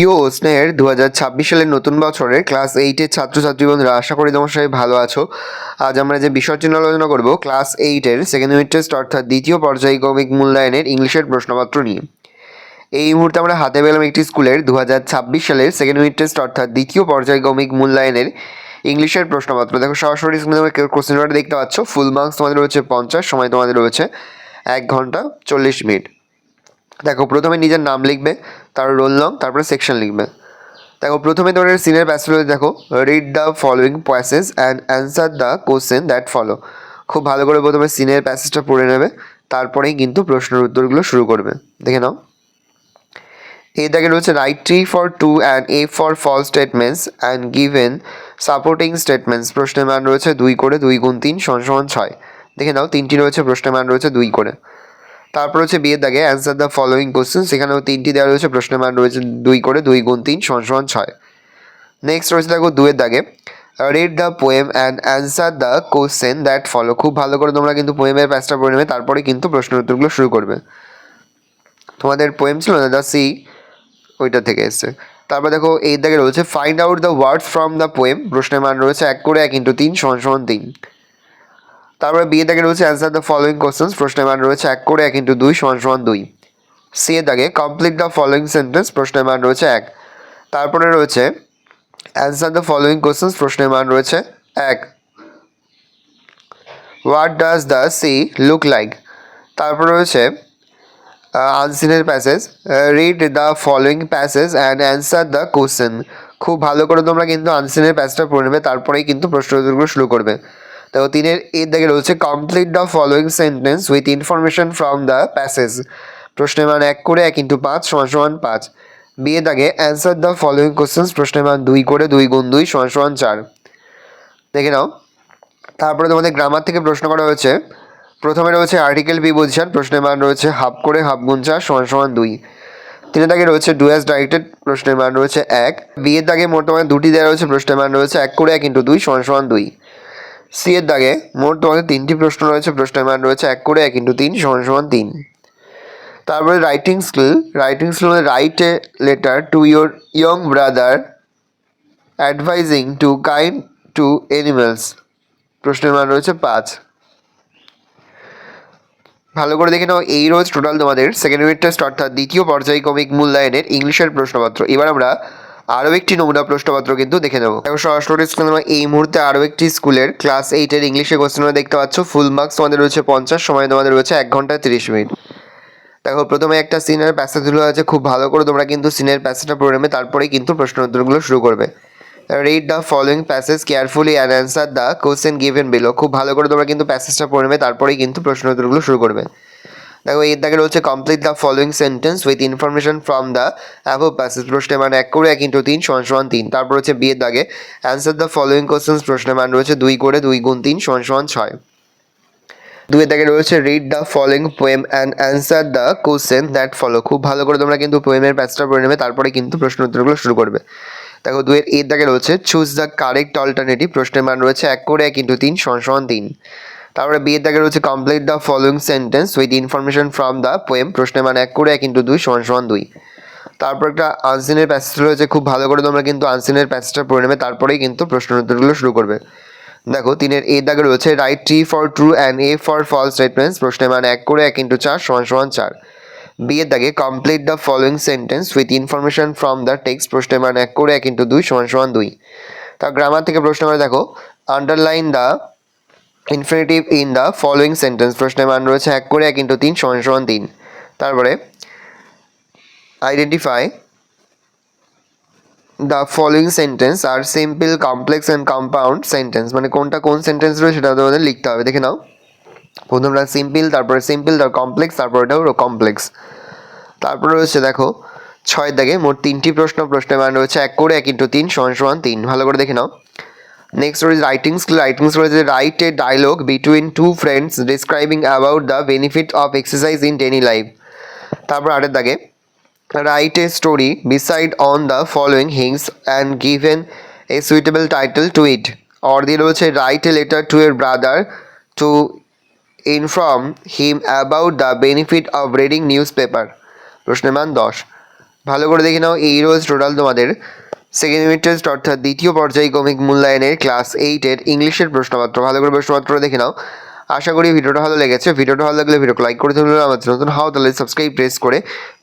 প্রিয় স্নেহের 2026 সালের নতুন বছরে ক্লাস 8-এর ছাত্রছাত্রী বন্ধুরা, আশা করি তোমার সবাই ভালো আছো। আজ আমরা যে বিষয়টি নিয়ে আলোচনা করব ক্লাস 8-এর সেকেন্ড ইউনিট টেস্ট অর্থাৎ দ্বিতীয় পর্যায়ক্রমিক মূল্যায়নের ইংলিশের প্রশ্নপত্র নিয়ে। এই মুহূর্তে আমরা হাতে পেলাম একটি স্কুলের 2026 সালের সেকেন্ড ইউনিট টেস্ট অর্থাৎ দ্বিতীয় পর্যায়ক্রমিক মূল্যায়নের ইংলিশের প্রশ্নপত্র। দেখো সরাসরি স্ক্রিনে তোমরা কোশ্চেন পেপারটা দেখতে পাচ্ছ। ফুল মার্কস তোমাদের রয়েছে 50, সময় তোমাদের রয়েছে 1 ঘন্টা 40 মিনিট। দেখো প্রথমে নিজের নাম লিখবে, তারপর রোল নং, তারপরে সেকশন লিখবে। দেখো প্রথমে তোমাদের সিনের প্যাসেজ দেখো, read the following passage and answer the question that follow. খুব ভালো করে প্রথমে সিনের প্যাসেজটা পড়ে নেবে, তারপরেই কিন্তু প্রশ্নের উত্তরগুলো শুরু করবে। দেখে নাও। এ দাগে রয়েছে write true for true and a for false statements and given supporting statements. প্রশ্নের মান রয়েছে 2 করে, 2 গুণ 3 সমান 6। দেখে নাও, 3টি রয়েছে, প্রশ্নের মান রয়েছে 2 করে। তারপর হচ্ছে বিয়ের দাগে অ্যান্সার দ্য ফলোয়িং কোশ্চেন, সেখানেও 3টি দেওয়া রয়েছে, প্রশ্নের মান রয়েছে 2 করে, 2 গুণ 3 সমান 6। নেক্সট রয়েছে দেখো 2-এর দাগে read the poem and answer the question that follow. খুব ভালো করে তোমরা কিন্তু পোয়েমের প্যাসটা পড়ে নেবে, তারপরে কিন্তু প্রশ্নের উত্তরগুলো শুরু করবে। তোমাদের পোয়েম ছিল না, দ্য সি, ওইটা থেকে এসছে। তারপর দেখো এই দাগে রয়েছে find out the words from the poem. প্রশ্নের মান রয়েছে 1 করে, 1 × 3 সমান 3। তারপরে বি এর দাগে রয়েছে অ্যান্সার দ্য ফলোয়িং কোশ্চেন্স। প্রশ্নের মান রয়েছে 1 করে, 1 × 2 সমান 2। সি এর দাগে কমপ্লিট দ্য ফলোয়িং সেন্টেন্স। প্রশ্নের মান রয়েছে 1। তারপরে রয়েছে অ্যান্সার দ্য ফলোয়িং কোশ্চেন্স। প্রশ্নের মান রয়েছে 1। What does the sea look like. তারপর রয়েছে আনসিনের passage, read the following passage and answer the question. খুব ভালো করে তোমরা কিন্তু আনসিনের প্যাসেজটা পড়ে নেবে, তারপরেই কিন্তু প্রশ্ন উত্তরগুলো শুরু করবে। দেখো 3-এর এর দিকে রয়েছে complete the following sentence with information from the passage. প্রশ্নের মান 1 করে, 1 × 5 সমান 5। বি এর দাগে অ্যান্সার দ্য ফলোয়িং কোশ্চেন্স। প্রশ্নের মান 2 করে, 2 গুণ 2 সমান 4। দেখে নাও। তারপরে তোমাদের গ্রামার থেকে প্রশ্ন করা হয়েছে। প্রথমে রয়েছে আর্টিকেল প্রিপোজিশন। প্রশ্নের মান রয়েছে হাফ করে, হাফ গুণ 4 সমান 2। 3-এর দাগে রয়েছে ডু অ্যাজ ডাইরেক্টেড। প্রশ্নের মান রয়েছে 1। বি এর দাগে মোট তোমাদের 2টি দেওয়া রয়েছে, প্রশ্নের মান রয়েছে 1 করে, 1 × 2 সমান 2। সি এর দাগে মোট তোমাদের 3টি প্রশ্ন রয়েছে, প্রশ্নের মান রয়েছে 1 করে, 1 × 3 সমান 3। তারপরে writing skill right a letter to your young brother advising to kind to animals. প্রশ্নের মান রয়েছে 5। ভালো করে দেখে নাও, এই রোজ টোটাল তোমাদের সেকেন্ড ইউনিট টেস্ট অর্থাৎ দ্বিতীয় পর্যায়ক্রমিক মূল্যায়নের ইংলিশের প্রশ্নপত্র। এবার আমরা আরও একটি নমুনা প্রশ্নপত্র কিন্তু দেখে নেবো। দেখো সরাসরি স্কুলে তোমরা এই মুহূর্তে আরও একটি স্কুলের ক্লাস 8-এর ইংলিশের কোশ্চেন দেখতে পাচ্ছ। ফুল মার্কস তোমাদের রয়েছে 50, সময় তোমাদের রয়েছে 1 ঘন্টা 30 মিনিট। দেখো প্রথমে একটা সিনের প্যাসেজ তুলে আছে, খুব ভালো করে তোমরা কিন্তু সিনের প্যাসেজটা পড়ে নেবে, তারপরেই কিন্তু প্রশ্ন উত্তরগুলো শুরু করবে। Read the following passage carefully and answer the question given below. খুব ভালো করে তোমরা কিন্তু প্যাসেজটা পড়ে নেবে, তারপরেই কিন্তু প্রশ্ন উত্তরগুলো শুরু করবে। দেখো এর দাগে রয়েছে complete the following sentence with information from the above passage. প্রশ্নের মান 1 করে, 1 × 3 সমান 3। তারপর হচ্ছে বি এর দাগে অ্যান্সার দ্য ফলোয়িং কোশ্চেন্স। প্রশ্নের মান রয়েছে 2 করে, 2 গুণ 3 সমান 6। 2-এর দাগে রয়েছে read the following poem and answer the question that follow. খুব ভালো করে তোমরা কিন্তু পোয়েমের প্যাসেজটা পড়ে নেবে, তারপরে কিন্তু প্রশ্ন উত্তরগুলো শুরু করবে। দেখো 2-এর এর দাগে রয়েছে চুজ দ্য কারেক্ট অল্টারনেটিভ। প্রশ্নের মান রয়েছে 1 করে, 1 × 3 সমান 3। তারপরে বি এর দাগে রয়েছে complete the following sentence with information from the poem. প্রশ্নের মান 1 করে, 1 × 2 সমান 2। তারপর একটা আনসিনের প্যাসেজ রয়েছে, খুব ভালো করে তোমরা কিন্তু আনসিনের প্যাসেজটা পড়ে নেবে, তারপরেই কিন্তু প্রশ্ন উত্তরগুলো শুরু করবে। দেখো 3-এর এর দাগে রয়েছে write true for true and a for false statements. প্রশ্নের মান 1 করে, 1 × 4 সমান 4। বি এর দাগে complete the following sentence with information from the text. প্রশ্নের মান 1 করে, 1 × 2 সমান 2। তার গ্রামার থেকে প্রশ্ন করে দেখো underline the infinitive in the following sentence. প্রশ্নের মান রয়েছে 1 করে, 1 × 3 সমান 3। তারপরে identify the following sentence are simple, complex and compound sentence. মানে কোনটা কোন সেন্টেন্স রয়েছে সেটা তোমাদের লিখতে হবে। দেখে নাও, প্রথমটা সিম্পল, তারপরে কমপ্লেক্স, তারপর এটাও কমপ্লেক্স। তারপরে রয়েছে দেখো 6-এর দাগে মোট 3টি প্রশ্ন। প্রশ্নের মান রয়েছে 1 করে, 1 × 3 সমান 3। ভালো করে দেখে নাও। নেক্সট রয়েছে রাইটিং স্কিল রয়েছে write a dialogue between two friends describing about the benefit of exercise in daily life. তারপর 8-এর দাগে write a story beside on the following hints and given a suitable title to it. Or দিয়ে রয়েছে write a letter to her brother to inform him about the benefit of reading newspaper. প্রশ্নের মান 10। ভালো করে দেখে নাও। এই রোজ total তোমাদের সেকেন্ড ইউনিট টেস্ট অর্থাৎ দ্বিতীয় পর্যায়ক্রমিক মূল্যায়নের ক্লাস 8-এর ইংলিশের প্রশ্নপত্র। ভালো করে প্রশ্নপত্র দেখে নাও। আশা করি ভিডিওটা ভালো লেগেছে। ভিডিওটা ভালো লাগলে ভিডিওকে লাইক করে দিলে, আমাদের নতুন হও তাহলে সাবস্ক্রাইব প্রেস করে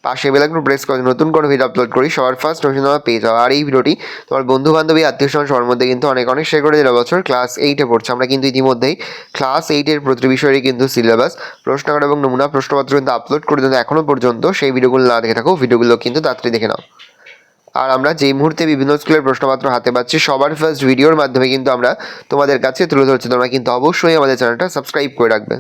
পাশে বেল আইকন প্রেস করে নতুন কোনো ভিডিও আপলোড করি সবার ফার্স্ট নোটিফিকেশন তোমরা পেয়ে যাও। আর এই ভিডিওটি তোমার বন্ধু বান্ধবী আত্মীয় স্বজন সবার মধ্যে কিন্তু অনেক শেয়ার করে দিলে। বছর ক্লাস 8-এ পড়ছে, আমরা কিন্তু ইতিমধ্যেই ক্লাস 8-এর প্রতি বিষয়েরই কিন্তু সিলেবাস, প্রশ্নাগার এবং নমুনা প্রশ্নপত্র কিন্তু আপলোড করে দিতে এখনও পর্যন্ত সেই ভিডিওগুলো না দেখে থাকো, ভিডিওগুলো কিন্তু তাড়াতাড়ি দেখে নাও। আর আমরা যেই মুহূর্তে বিভিন্ন স্কুলের প্রশ্নপত্র হাতে পাচ্ছি সবার ফার্স্ট ভিডিওর মাধ্যমে কিন্তু আমরা তোমাদের কাছে তুলে ধরছি। তোমরা কিন্তু অবশ্যই আমাদের চ্যানেলটা সাবস্ক্রাইব করে রাখবে।